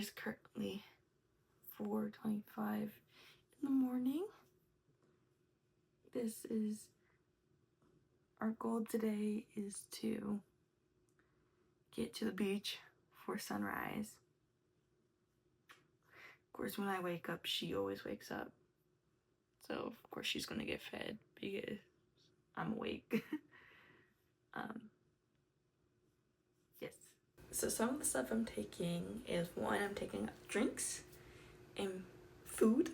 is currently 4:25 in the morning. This is our goal today, is to get to the beach for sunrise. Of course, when I wake up, she always wakes up. So, of course, she's gonna get fed because I'm awake. Yes. So some of the stuff I'm taking is, one, I'm taking drinks and food.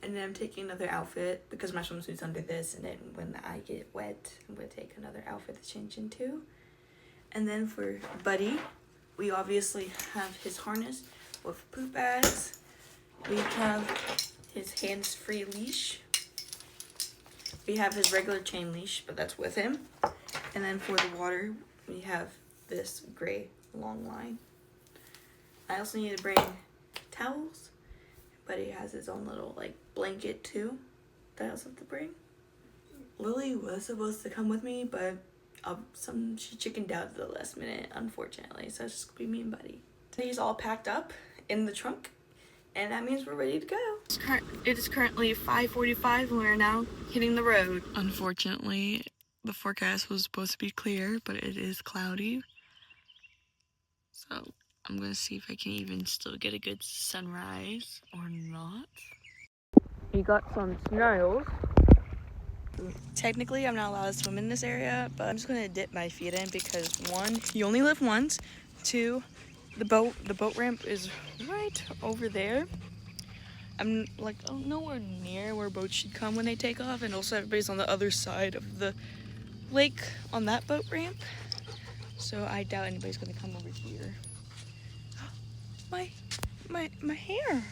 And then I'm taking another outfit because my swimsuit's under this. And then when I get wet, I'm going to take another outfit to change into. And then for Buddy, we obviously have his harness with poop bags. We have his hands-free leash. We have his regular chain leash, but that's with him. And then for the water, we have this gray long line. I also need to bring towels. Buddy has his own little like blanket too that I also have to bring. Lily was supposed to come with me, but she chickened out at the last minute, unfortunately. So it's just gonna be me and Buddy. He's all packed up in the trunk, and that means we're ready to go. It is currently 5:45 and we're now hitting the road. Unfortunately, the forecast was supposed to be clear, but it is cloudy. So I'm gonna see if I can even still get a good sunrise or not. We got some snails. Technically, I'm not allowed to swim in this area, but I'm just gonna dip my feet in because, one, you only live once. Two, the boat ramp is right over there. I'm like nowhere near where boats should come when they take off, and also everybody's on the other side of the lake on that boat ramp. So I doubt anybody's gonna come over here. My hair.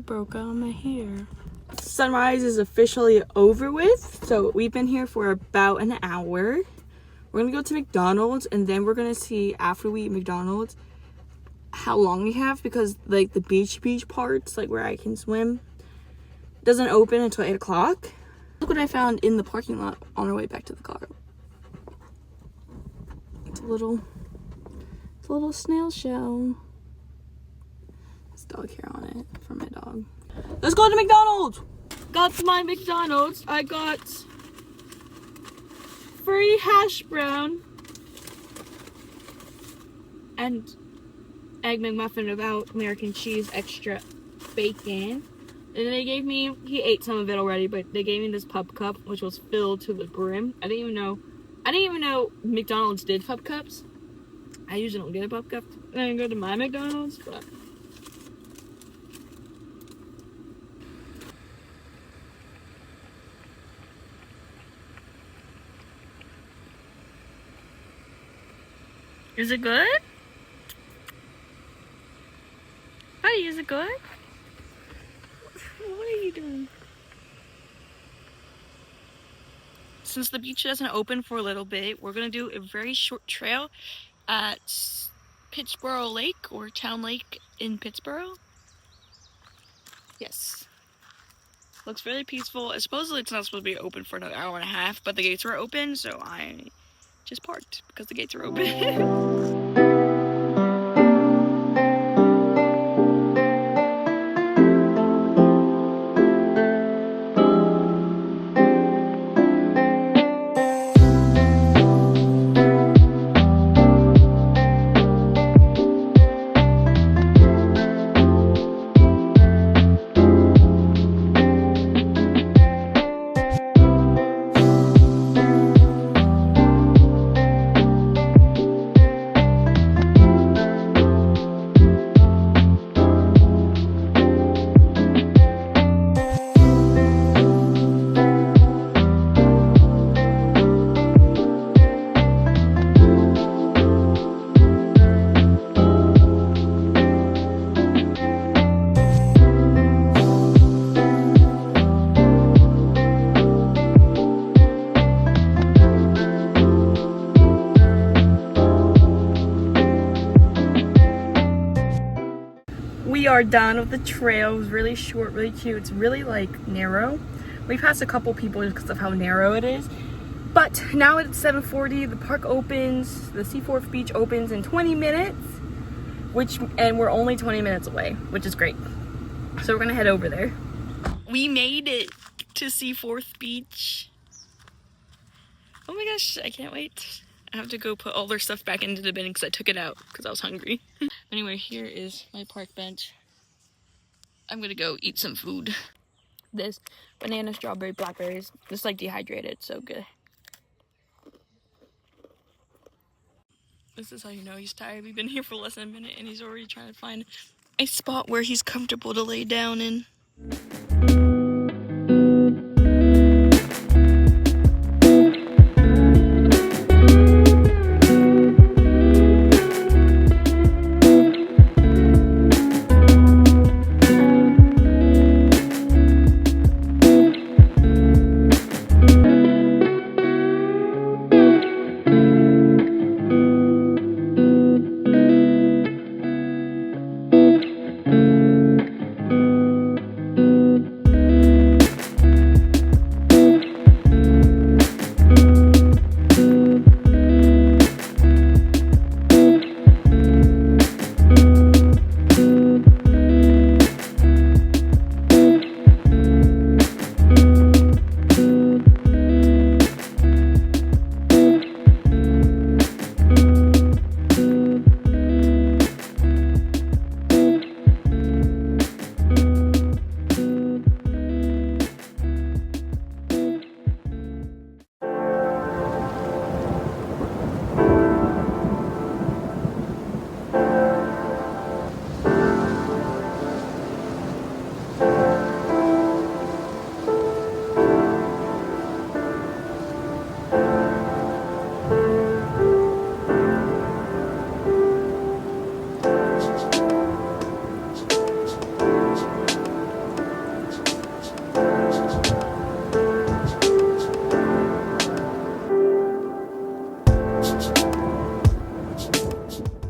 Broke out my hair. Sunrise is officially over with, so we've been here for about an hour. We're gonna go to McDonald's, and then we're gonna see, after we eat McDonald's, how long we have, because like the beach parts, like where I can swim, doesn't open until 8 o'clock. Look what I found in the parking lot on our way back to the car. It's a little snail shell. Dog hair on it for my dog. Let's go to McDonald's. Got to my McDonald's. I got free hash brown and egg McMuffin without American cheese, extra bacon. And they gave me, he ate some of it already, but they gave me this pup cup, which was filled to the brim. I didn't even know McDonald's did pup cups. I usually don't get a pup cup when I go to my McDonald's, but is it good? Buddy, is it good? What are you doing? Since the beach doesn't open for a little bit, we're gonna do a very short trail at Pittsboro Lake, or Town Lake in Pittsboro. Yes. Looks really peaceful. Supposedly it's not supposed to be open for another hour and a half, but the gates were open, so I just parked because the gates are open. are done with the trail. It was really short, really cute. It's really like narrow. We passed a couple people just because of how narrow it is. But now it's 7:40. The park opens. The Seaforth beach opens in 20 minutes. And we're only 20 minutes away, which is great. So we're gonna head over there. We made it to Seaforth Beach. Oh my gosh, I can't wait. I have to go put all their stuff back into the bin because I took it out because I was hungry. Anyway, here is my park bench. I'm gonna go eat some food. This banana, strawberry, blackberries. Just like dehydrated, so good. This is how you know he's tired. We've been here for less than a minute and he's already trying to find a spot where he's comfortable to lay down in.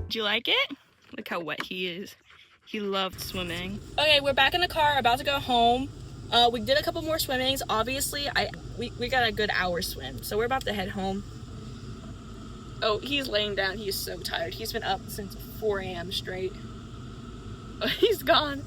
Do you like it? Look how wet he is. He loved swimming. Okay, we're back in the car, about to go home. We did a couple more swimmings. Obviously, we got a good hour swim, so we're about to head home. Oh, he's laying down. He's so tired. He's been up since 4 a.m. straight. He's gone.